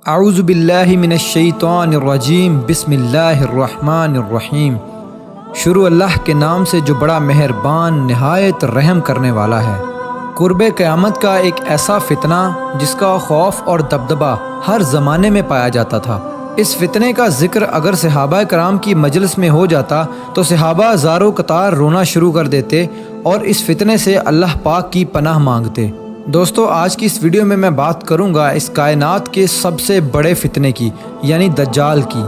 اعوذ باللہ من الشیطان الرجیم بسم اللہ الرحمن الرحیم۔ شروع اللہ کے نام سے جو بڑا مہربان نہایت رحم کرنے والا ہے۔ قرب قیامت کا ایک ایسا فتنہ جس کا خوف اور دبدبہ ہر زمانے میں پایا جاتا تھا۔ اس فتنے کا ذکر اگر صحابہ کرام کی مجلس میں ہو جاتا تو صحابہ زاروں قطار رونا شروع کر دیتے اور اس فتنے سے اللہ پاک کی پناہ مانگتے۔ دوستو، آج کی اس ویڈیو میں بات کروں گا اس کائنات کے سب سے بڑے فتنے کی، یعنی دجال کی۔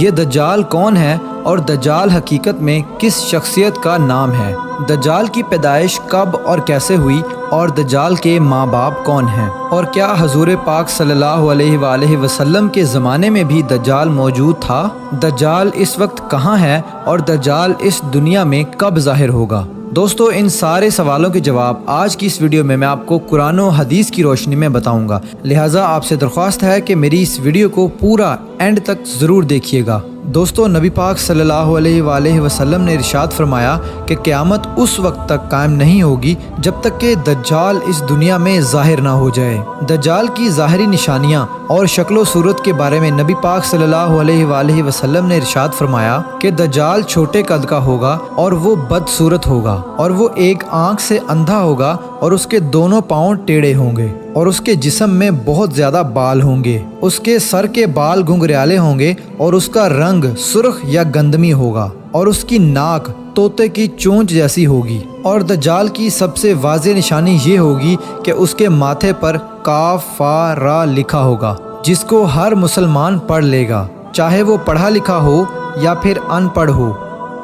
یہ دجال کون ہے اور دجال حقیقت میں کس شخصیت کا نام ہے؟ دجال کی پیدائش کب اور کیسے ہوئی اور دجال کے ماں باپ کون ہیں؟ اور کیا حضور پاک صلی اللہ علیہ وآلہ وسلم کے زمانے میں بھی دجال موجود تھا؟ دجال اس وقت کہاں ہے اور دجال اس دنیا میں کب ظاہر ہوگا؟ دوستو، ان سارے سوالوں کے جواب آج کی اس ویڈیو میں آپ کو قرآن و حدیث کی روشنی میں بتاؤں گا، لہٰذا آپ سے درخواست ہے کہ میری اس ویڈیو کو پورا اینڈ تک ضرور دیکھیے گا۔ دوستو، نبی پاک صلی اللہ علیہ وآلہ وسلم نے ارشاد فرمایا کہ قیامت اس وقت تک قائم نہیں ہوگی جب تک کہ دجال اس دنیا میں ظاہر نہ ہو جائے۔ دجال کی ظاہری نشانیاں اور شکل و صورت کے بارے میں نبی پاک صلی اللہ علیہ وآلہ وسلم نے ارشاد فرمایا کہ دجال چھوٹے قد کا ہوگا اور وہ بدصورت ہوگا، اور وہ ایک آنکھ سے اندھا ہوگا اور اس کے دونوں پاؤں ٹیڑھے ہوں گے، اور اس کے جسم میں بہت زیادہ بال ہوں گے، اس کے سر کے بال گھنگریالے ہوں گے اور اس کا رنگ سرخ یا گندمی ہوگا، اور اس کی ناک طوطے کی چونچ جیسی ہوگی۔ اور دجال کی سب سے واضح نشانی یہ ہوگی کہ اس کے ماتھے پر کاف فا را لکھا ہوگا، جس کو ہر مسلمان پڑھ لے گا، چاہے وہ پڑھا لکھا ہو یا پھر ان پڑھ ہو،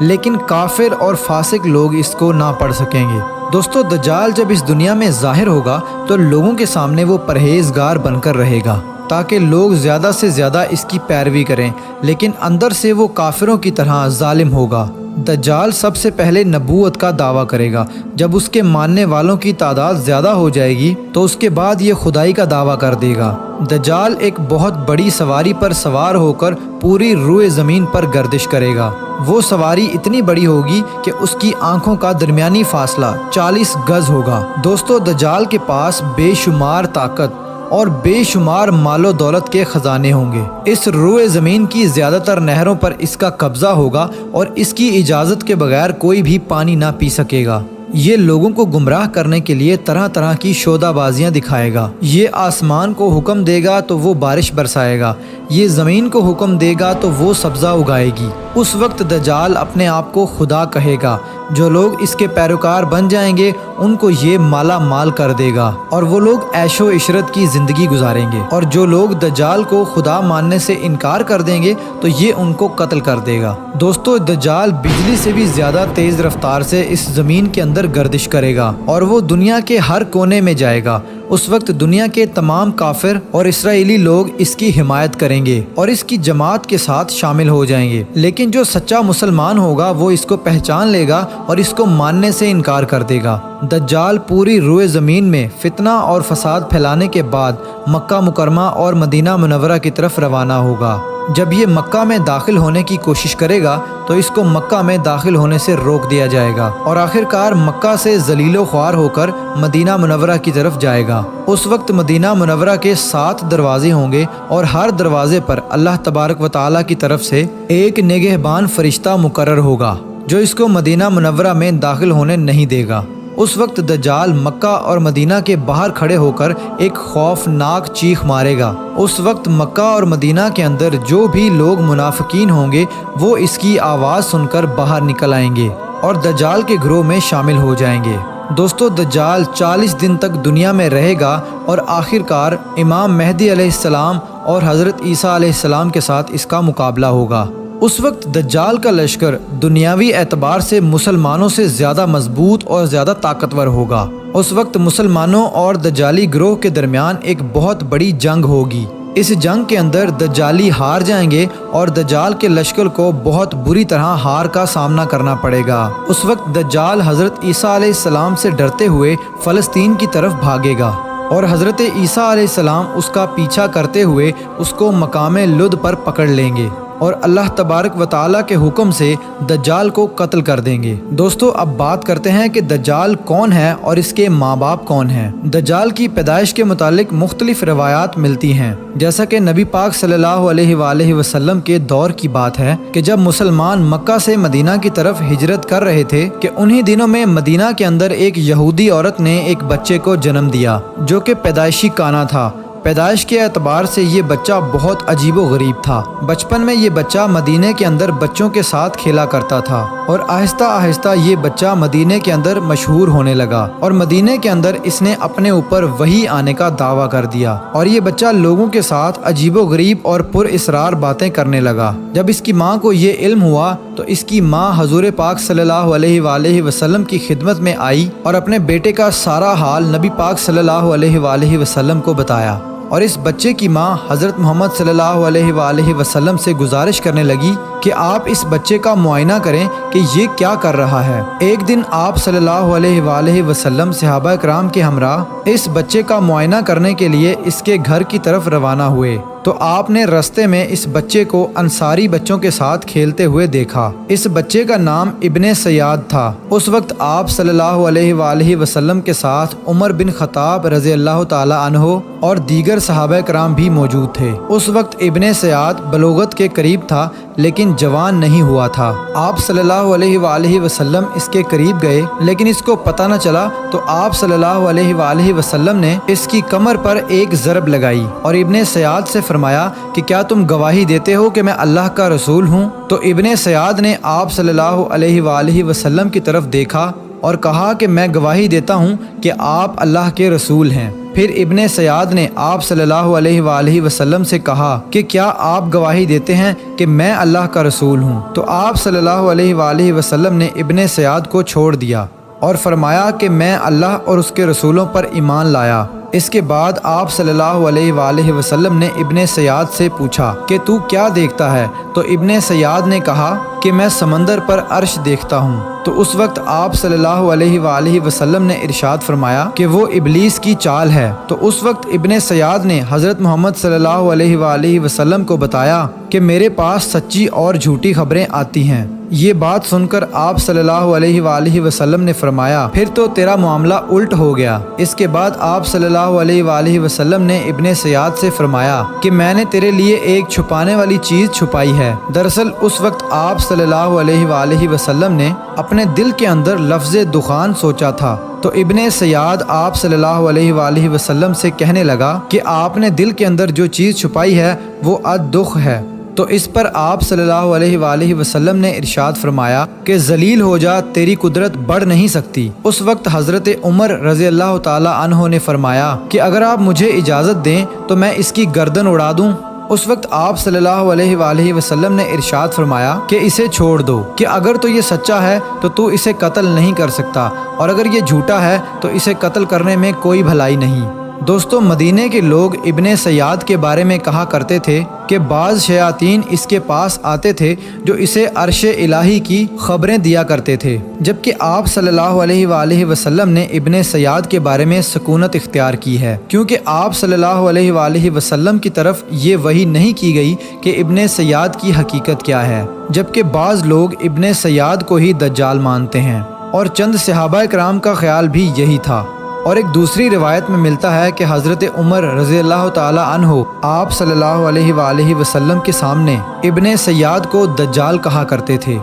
لیکن کافر اور فاسق لوگ اس کو نہ پڑھ سکیں گے۔ دوستو، دجال جب اس دنیا میں ظاہر ہوگا تو لوگوں کے سامنے وہ پرہیزگار بن کر رہے گا تاکہ لوگ زیادہ سے زیادہ اس کی پیروی کریں، لیکن اندر سے وہ کافروں کی طرح ظالم ہوگا۔ دجال سب سے پہلے نبوت کا دعویٰ کرے گا، جب اس کے ماننے والوں کی تعداد زیادہ ہو جائے گی تو اس کے بعد یہ خدائی کا دعویٰ کر دے گا۔ دجال ایک بہت بڑی سواری پر سوار ہو کر پوری روئے زمین پر گردش کرے گا۔ وہ سواری اتنی بڑی ہوگی کہ اس کی آنکھوں کا درمیانی فاصلہ 40 گز ہوگا۔ دوستو، دجال کے پاس بے شمار طاقت اور بے شمار مال و دولت کے خزانے ہوں گے۔ اس روئے زمین کی زیادہ تر نہروں پر اس کا قبضہ ہوگا اور اس کی اجازت کے بغیر کوئی بھی پانی نہ پی سکے گا۔ یہ لوگوں کو گمراہ کرنے کے لیے طرح طرح کی شودہ بازیاں دکھائے گا۔ یہ آسمان کو حکم دے گا تو وہ بارش برسائے گا، یہ زمین کو حکم دے گا تو وہ سبزہ اگائے گی۔ اس وقت دجال اپنے آپ کو خدا کہے گا۔ جو لوگ اس کے پیروکار بن جائیں گے ان کو یہ مالا مال کر دے گا اور وہ لوگ عیش و عشرت کی زندگی گزاریں گے، اور جو لوگ دجال کو خدا ماننے سے انکار کر دیں گے تو یہ ان کو قتل کر دے گا۔ دوستو، دجال بجلی سے بھی زیادہ تیز رفتار سے اس زمین کے اندر گردش کرے گا اور وہ دنیا کے ہر کونے میں جائے گا۔ اس وقت دنیا کے تمام کافر اور اسرائیلی لوگ اس کی حمایت کریں گے اور اس کی جماعت کے ساتھ شامل ہو جائیں گے، لیکن جو سچا مسلمان ہوگا وہ اس کو پہچان لے گا اور اس کو ماننے سے انکار کر دے گا۔ دجال پوری روئے زمین میں فتنہ اور فساد پھیلانے کے بعد مکہ مکرمہ اور مدینہ منورہ کی طرف روانہ ہوگا۔ جب یہ مکہ میں داخل ہونے کی کوشش کرے گا تو اس کو مکہ میں داخل ہونے سے روک دیا جائے گا اور آخرکار مکہ سے ذلیل و خوار ہو کر مدینہ منورہ کی طرف جائے گا۔ اس وقت مدینہ منورہ کے 7 دروازے ہوں گے اور ہر دروازے پر اللہ تبارک و تعالیٰ کی طرف سے ایک نگہبان فرشتہ مقرر ہوگا جو اس کو مدینہ منورہ میں داخل ہونے نہیں دے گا۔ اس وقت دجال مکہ اور مدینہ کے باہر کھڑے ہو کر ایک خوفناک چیخ مارے گا۔ اس وقت مکہ اور مدینہ کے اندر جو بھی لوگ منافقین ہوں گے وہ اس کی آواز سن کر باہر نکل آئیں گے اور دجال کے گروہ میں شامل ہو جائیں گے۔ دوستو، دجال 40 دن تک دنیا میں رہے گا اور آخرکار امام مہدی علیہ السلام اور حضرت عیسیٰ علیہ السلام کے ساتھ اس کا مقابلہ ہوگا۔ اس وقت دجال کا لشکر دنیاوی اعتبار سے مسلمانوں سے زیادہ مضبوط اور زیادہ طاقتور ہوگا۔ اس وقت مسلمانوں اور دجالی گروہ کے درمیان ایک بہت بڑی جنگ ہوگی۔ اس جنگ کے اندر دجالی ہار جائیں گے اور دجال کے لشکر کو بہت بری طرح ہار کا سامنا کرنا پڑے گا۔ اس وقت دجال حضرت عیسیٰ علیہ السلام سے ڈرتے ہوئے فلسطین کی طرف بھاگے گا اور حضرت عیسیٰ علیہ السلام اس کا پیچھا کرتے ہوئے اس کو مقام لد پر پکڑ لیں گے۔ اور اللہ تبارک و تعالیٰ کے حکم سے دجال کو قتل کر دیں گے۔ دوستو اب بات کرتے ہیں کہ دجال کون ہے اور اس کے ماں باپ کون ہیں۔ دجال کی پیدائش کے متعلق مختلف روایات ملتی ہیں، جیسا کہ نبی پاک صلی اللہ علیہ وآلہ وسلم کے دور کی بات ہے کہ جب مسلمان مکہ سے مدینہ کی طرف ہجرت کر رہے تھے کہ انہی دنوں میں مدینہ کے اندر ایک یہودی عورت نے ایک بچے کو جنم دیا جو کہ پیدائشی کانا تھا۔ پیدائش کے اعتبار سے یہ بچہ بہت عجیب و غریب تھا۔ بچپن میں یہ بچہ مدینے کے اندر بچوں کے ساتھ کھیلا کرتا تھا اور آہستہ آہستہ یہ بچہ مدینے کے اندر مشہور ہونے لگا اور مدینے کے اندر اس نے اپنے اوپر وحی آنے کا دعویٰ کر دیا اور یہ بچہ لوگوں کے ساتھ عجیب و غریب اور پر اسرار باتیں کرنے لگا۔ جب اس کی ماں کو یہ علم ہوا تو اس کی ماں حضور پاک صلی اللہ علیہ وآلہ وسلم کی خدمت میں آئی اور اپنے بیٹے کا سارا حال نبی پاک صلی اللہ علیہ وآلہ وسلم کو بتایا، اور اس بچے کی ماں حضرت محمد صلی اللہ علیہ وآلہ وسلم سے گزارش کرنے لگی کہ آپ اس بچے کا معائنہ کریں کہ یہ کیا کر رہا ہے۔ ایک دن آپ صلی اللہ علیہ وآلہ وسلم صحابہ کرام کے ہمراہ اس بچے کا معائنہ کرنے کے لیے اس کے گھر کی طرف روانہ ہوئے تو آپ نے رستے میں اس بچے کو انصاری بچوں کے ساتھ کھیلتے ہوئے دیکھا۔ اس بچے کا نام ابن سیاد تھا۔ اس وقت آپ صلی اللہ علیہ وآلہ وسلم کے ساتھ عمر بن خطاب رضی اللہ تعالی عنہ اور دیگر صحابہ کرام بھی موجود تھے۔ اس وقت ابن سیاد بلوغت کے قریب تھا لیکن جوان نہیں ہوا تھا۔ آپ صلی اللہ علیہ وآلہ وسلم اس کے قریب گئے لیکن اس کو پتہ نہ چلا تو آپ صلی اللہ علیہ وآلہ وسلم نے اس کی کمر پر ایک ضرب لگائی اور ابن سیاد سے فرمایا کہ کیا تم گواہی دیتے ہو کہ میں اللہ کا رسول ہوں؟ تو ابن سیاد نے آپ صلی اللہ علیہ وآلہ وسلم کی طرف دیکھا اور کہا کہ میں گواہی دیتا ہوں کہ آپ اللہ کے رسول ہیں۔ پھر ابن سیاد نے آپ صلی اللہ علیہ وآلہ وسلم سے کہا کہ کیا آپ گواہی دیتے ہیں کہ میں اللہ کا رسول ہوں؟ تو آپ صلی اللہ علیہ وآلہ وسلم نے ابن سیاد کو چھوڑ دیا اور فرمایا کہ میں اللہ اور اس کے رسولوں پر ایمان لایا۔ اس کے بعد آپ صلی اللہ علیہ وآلہ وسلم نے ابن سیاد سے پوچھا کہ تو کیا دیکھتا ہے؟ تو ابن سیاد نے کہا کہ میں سمندر پر عرش دیکھتا ہوں۔ تو اس وقت آپ صلی اللہ علیہ وآلہ وسلم نے ارشاد فرمایا کہ وہ ابلیس کی چال ہے۔ تو اس وقت ابن سیاد نے حضرت محمد صلی اللہ علیہ وآلہ وسلم کو بتایا کہ میرے پاس سچی اور جھوٹی خبریں آتی ہیں۔ یہ بات سن کر آپ صلی اللہ علیہ وآلہ وسلم نے فرمایا پھر تو تیرا معاملہ الٹ ہو گیا۔ اس کے بعد آپ صلی اللہ علیہ وآلہ وسلم نے ابن سیاد سے فرمایا کہ میں نے تیرے لیے ایک چھپانے والی چیز چھپائی ہے۔ دراصل اس وقت آپ صلی اللہ علیہ وآلہ وسلم نے اپنے دل کے اندر لفظ دخان سوچا تھا۔ تو ابن سیاد آپ صلی اللہ علیہ وآلہ وسلم سے کہنے لگا کہ آپ نے دل کے اندر جو چیز چھپائی ہے وہ الدخ ہے۔ تو اس پر آپ صلی اللہ علیہ وآلہ وسلم نے ارشاد فرمایا کہ ذلیل ہو جا، تیری قدرت بڑھ نہیں سکتی۔ اس وقت حضرت عمر رضی اللہ تعالی عنہ نے فرمایا کہ اگر آپ مجھے اجازت دیں تو میں اس کی گردن اڑا دوں۔ اس وقت آپ صلی اللہ علیہ وآلہ وسلم نے ارشاد فرمایا کہ اسے چھوڑ دو، کہ اگر تو یہ سچا ہے تو اسے قتل نہیں کر سکتا اور اگر یہ جھوٹا ہے تو اسے قتل کرنے میں کوئی بھلائی نہیں۔ دوستو مدینے کے لوگ ابن سیاد کے بارے میں کہا کرتے تھے کہ بعض شیاطین اس کے پاس آتے تھے جو اسے عرش الہی کی خبریں دیا کرتے تھے، جبکہ آپ صلی اللہ علیہ وآلہ وسلم نے ابن سیاد کے بارے میں سکونت اختیار کی ہے، کیونکہ آپ صلی اللہ علیہ وآلہ وسلم کی طرف یہ وحی نہیں کی گئی کہ ابن سیاد کی حقیقت کیا ہے، جبکہ بعض لوگ ابن سیاد کو ہی دجال مانتے ہیں اور چند صحابہ کرام کا خیال بھی یہی تھا۔ اور ایک دوسری روایت میں ملتا ہے کہ حضرت عمر رضی اللہ تعالی عنہ آپ صلی اللہ علیہ وآلہ وسلم کے سامنے ابن سیاد کو دجال کہا کرتے تھے،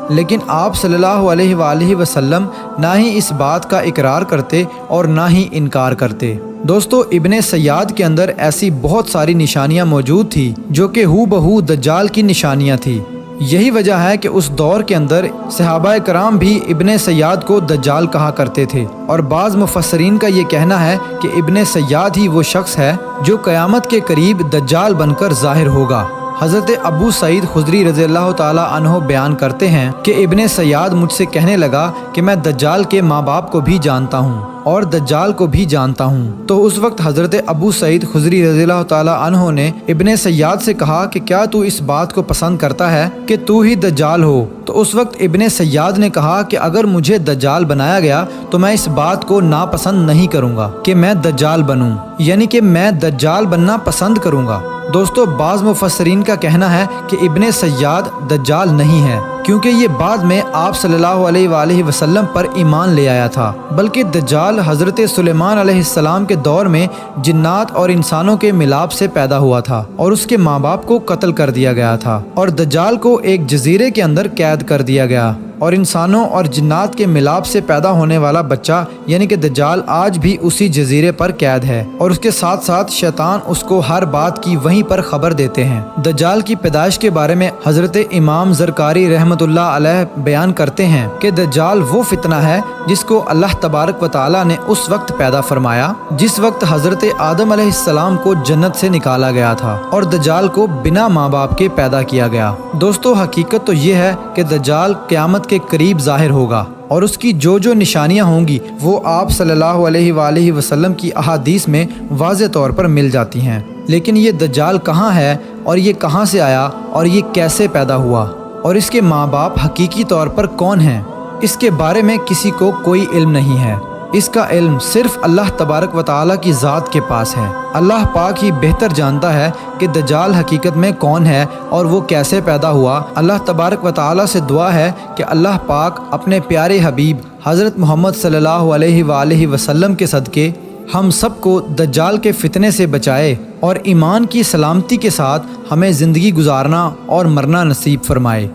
لیکن آپ صلی اللہ علیہ وآلہ وسلم نہ ہی اس بات کا اقرار کرتے اور نہ ہی انکار کرتے۔ دوستو ابن سیاد کے اندر ایسی بہت ساری نشانیاں موجود تھی جو کہ ہو بہو دجال کی نشانیاں تھی۔ یہی وجہ ہے کہ اس دور کے اندر صحابہ کرام بھی ابن سیاد کو دجال کہا کرتے تھے، اور بعض مفسرین کا یہ کہنا ہے کہ ابن سیاد ہی وہ شخص ہے جو قیامت کے قریب دجال بن کر ظاہر ہوگا۔ حضرت ابو سعید خدری رضی اللہ تعالی عنہ بیان کرتے ہیں کہ ابن سیاد مجھ سے کہنے لگا کہ میں دجال کے ماں باپ کو بھی جانتا ہوں اور دجال کو بھی جانتا ہوں۔ تو اس وقت حضرت ابو سعید خدری رضی اللہ تعالی عنہ نے ابن سیاد سے کہا کہ کیا تو اس بات کو پسند کرتا ہے کہ تو ہی دجال ہو؟ تو اس وقت ابن سیاد نے کہا کہ اگر مجھے دجال بنایا گیا تو میں اس بات کو ناپسند نہیں کروں گا کہ میں دجال بنوں، یعنی کہ میں دجال بننا پسند کروں گا۔ دوستو بعض مفسرین کا کہنا ہے کہ ابن سیاد دجال نہیں ہے، کیونکہ یہ بعد میں آپ صلی اللہ علیہ وآلہ وسلم پر ایمان لے آیا تھا، بلکہ دجال حضرت سلیمان علیہ السلام کے دور میں جنات اور انسانوں کے ملاپ سے پیدا ہوا تھا اور اس کے ماں باپ کو قتل کر دیا گیا تھا، اور دجال کو ایک جزیرے کے اندر قید کر دیا گیا، اور انسانوں اور جنات کے ملاپ سے پیدا ہونے والا بچہ یعنی کہ دجال آج بھی اسی جزیرے پر قید ہے، اور اس کے ساتھ ساتھ شیطان اس کو ہر بات کی وہیں پر خبر دیتے ہیں۔ دجال کی پیدائش کے بارے میں حضرت امام زرکاری رحمۃ اللہ علیہ بیان کرتے ہیں کہ دجال وہ فتنہ ہے جس کو اللہ تبارک و تعالی نے اس وقت پیدا فرمایا جس وقت حضرت آدم علیہ السلام کو جنت سے نکالا گیا تھا، اور دجال کو بنا ماں باپ کے پیدا کیا گیا۔ دوستو حقیقت تو یہ ہے کہ دجال قیامت کے قریب ظاہر ہوگا، اور اس کی جو نشانیاں ہوں گی وہ آپ صلی اللہ علیہ وآلہ وسلم کی احادیث میں واضح طور پر مل جاتی ہیں۔ لیکن یہ دجال کہاں ہے، اور یہ کہاں سے آیا، اور یہ کیسے پیدا ہوا، اور اس کے ماں باپ حقیقی طور پر کون ہیں، اس کے بارے میں کسی کو کوئی علم نہیں ہے۔ اس کا علم صرف اللہ تبارک و تعالیٰ کی ذات کے پاس ہے۔ اللہ پاک ہی بہتر جانتا ہے کہ دجال حقیقت میں کون ہے اور وہ کیسے پیدا ہوا۔ اللہ تبارک و تعالیٰ سے دعا ہے کہ اللہ پاک اپنے پیارے حبیب حضرت محمد صلی اللہ علیہ وآلہ وسلم کے صدقے ہم سب کو دجال کے فتنے سے بچائے اور ایمان کی سلامتی کے ساتھ ہمیں زندگی گزارنا اور مرنا نصیب فرمائے۔